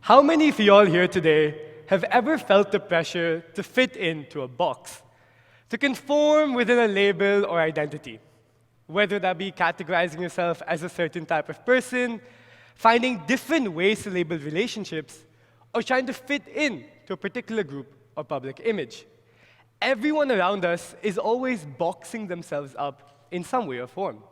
How many of you all here today have ever felt the pressure to fit into a box, to conform within a label or identity? Whether that be categorizing yourself as a certain type of person, finding different ways to label relationships, or trying to fit in to a particular group or public image. Everyone around us is always boxing themselves up in some way or form.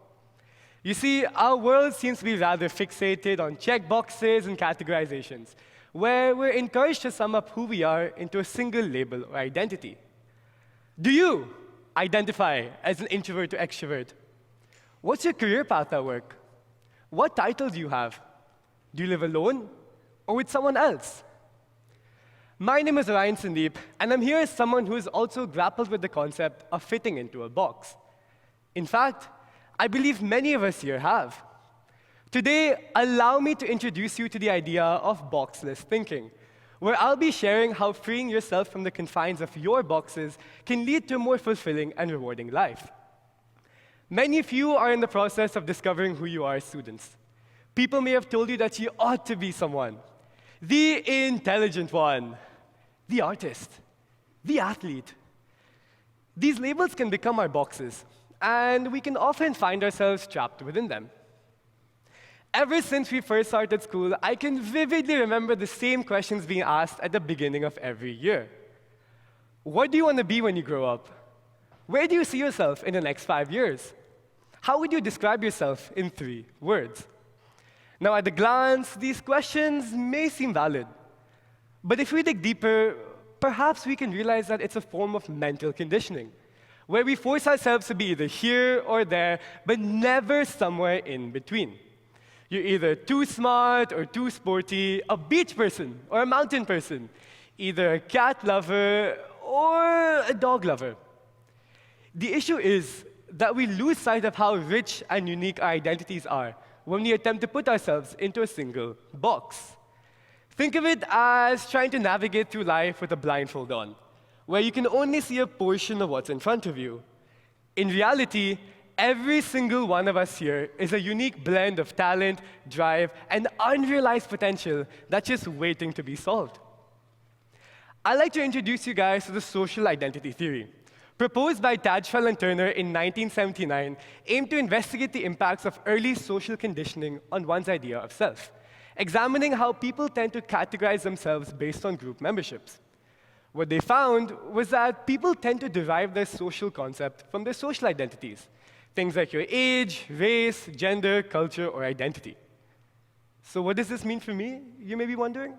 You see, our world seems to be rather fixated on checkboxes and categorizations, where we're encouraged to sum up who we are into a single label or identity. Do you identify as an introvert or extrovert? What's your career path at work? What title do you have? Do you live alone or with someone else? My name is Orion Sandeep, and I'm here as someone who has also grappled with the concept of fitting into a box. In fact, I believe many of us here have. Today, allow me to introduce you to the idea of boxless thinking, where I'll be sharing how freeing yourself from the confines of your boxes can lead to a more fulfilling and rewarding life. Many of you are in the process of discovering who you are as students. People may have told you that you ought to be someone, the intelligent one, the artist, the athlete. These labels can become our boxes, and we can often find ourselves trapped within them. Ever since we first started school, I can vividly remember the same questions being asked at the beginning of every year. What do you want to be when you grow up? Where do you see yourself in the next 5 years? How would you describe yourself in 3 words? Now, at a glance, these questions may seem valid. But if we dig deeper, perhaps we can realize that it's a form of mental conditioning, where we force ourselves to be either here or there, but never somewhere in between. You're either too smart or too sporty, a beach person or a mountain person, either a cat lover or a dog lover. The issue is that we lose sight of how rich and unique our identities are when we attempt to put ourselves into a single box. Think of it as trying to navigate through life with a blindfold on, where you can only see a portion of what's in front of you. In reality, every single one of us here is a unique blend of talent, drive, and unrealized potential that's just waiting to be solved. I'd like to introduce you guys to the social identity theory, proposed by Tajfel and Turner in 1979, aimed to investigate the impacts of early social conditioning on one's idea of self, examining how people tend to categorize themselves based on group memberships. What they found was that people tend to derive their social concept from their social identities, things like your age, race, gender, culture, or identity. So what does this mean for me, you may be wondering?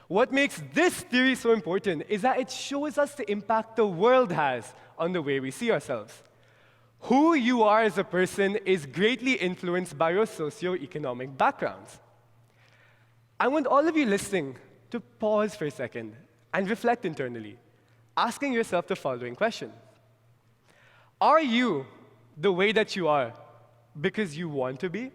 What makes this theory so important is that it shows us the impact the world has on the way we see ourselves. Who you are as a person is greatly influenced by your socioeconomic backgrounds. I want all of you listening to pause for a second and reflect internally, asking yourself the following question. Are you the way that you are because you want to be?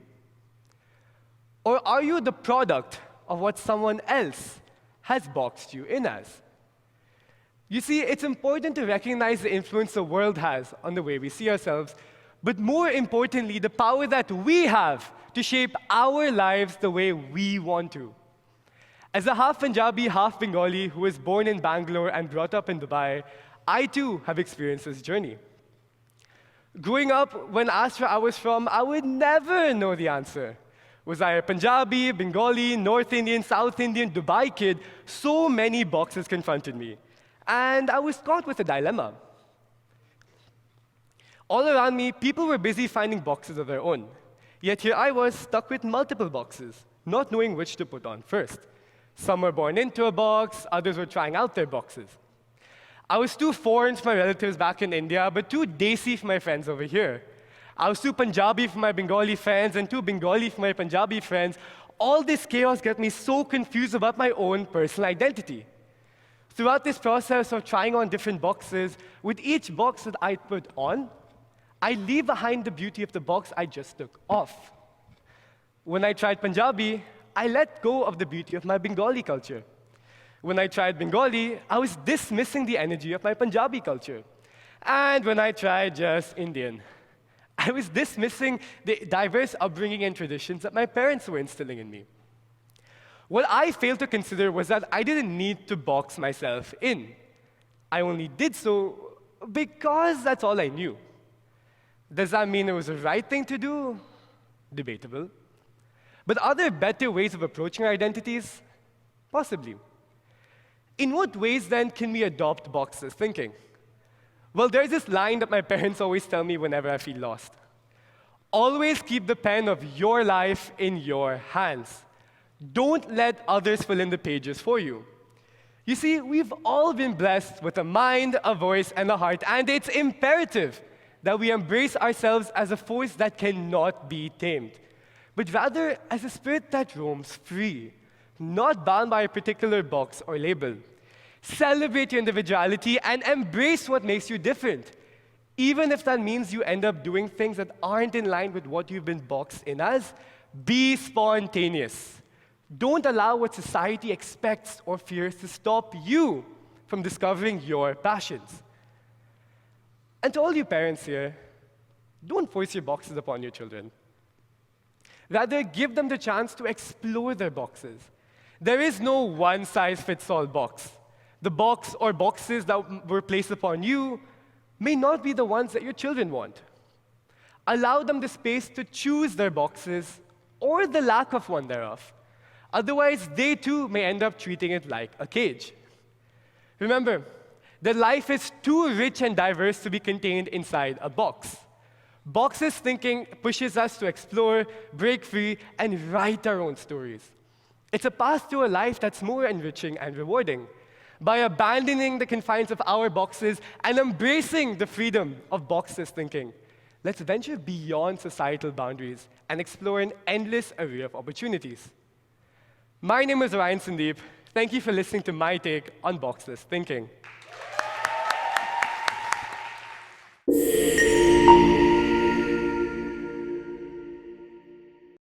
Or are you the product of what someone else has boxed you in as? You see, it's important to recognize the influence the world has on the way we see ourselves, but more importantly, the power that we have to shape our lives the way we want to. As a half Punjabi, half Bengali who was born in Bangalore and brought up in Dubai, I too have experienced this journey. Growing up, when asked where I was from, I would never know the answer. Was I a Punjabi, Bengali, North Indian, South Indian, Dubai kid? So many boxes confronted me. And I was caught with a dilemma. All around me, people were busy finding boxes of their own. Yet here I was, stuck with multiple boxes, not knowing which to put on first. Some were born into a box, others were trying out their boxes. I was too foreign for my relatives back in India, but too desi for my friends over here. I was too Punjabi for my Bengali friends and too Bengali for my Punjabi friends. All this chaos got me so confused about my own personal identity. Throughout this process of trying on different boxes, with each box that I put on, I leave behind the beauty of the box I just took off. When I tried Punjabi, I let go of the beauty of my Bengali culture. When I tried Bengali, I was dismissing the energy of my Punjabi culture. And when I tried just Indian, I was dismissing the diverse upbringing and traditions that my parents were instilling in me. What I failed to consider was that I didn't need to box myself in. I only did so because that's all I knew. Does that mean it was the right thing to do? Debatable. But are there better ways of approaching our identities? Possibly. In what ways, then, can we adopt Boxless thinking? Well, there's this line that my parents always tell me whenever I feel lost. Always keep the pen of your life in your hands. Don't let others fill in the pages for you. You see, we've all been blessed with a mind, a voice, and a heart, and it's imperative that we embrace ourselves as a force that cannot be tamed, but rather as a spirit that roams free, not bound by a particular box or label. Celebrate your individuality and embrace what makes you different, even if that means you end up doing things that aren't in line with what you've been boxed in as. Be spontaneous. Don't allow what society expects or fears to stop you from discovering your passions. And to all you parents here, don't force your boxes upon your children. Rather, give them the chance to explore their boxes. There is no one-size-fits-all box. The box or boxes that were placed upon you may not be the ones that your children want. Allow them the space to choose their boxes or the lack of one thereof. Otherwise, they too may end up treating it like a cage. Remember, that life is too rich and diverse to be contained inside a box. Boxless thinking pushes us to explore, break free, and write our own stories. It's a path to a life that's more enriching and rewarding. By abandoning the confines of our boxes and embracing the freedom of boxless thinking, let's venture beyond societal boundaries and explore an endless array of opportunities. My name is Orion Sandeep. Thank you for listening to my take on boxless thinking.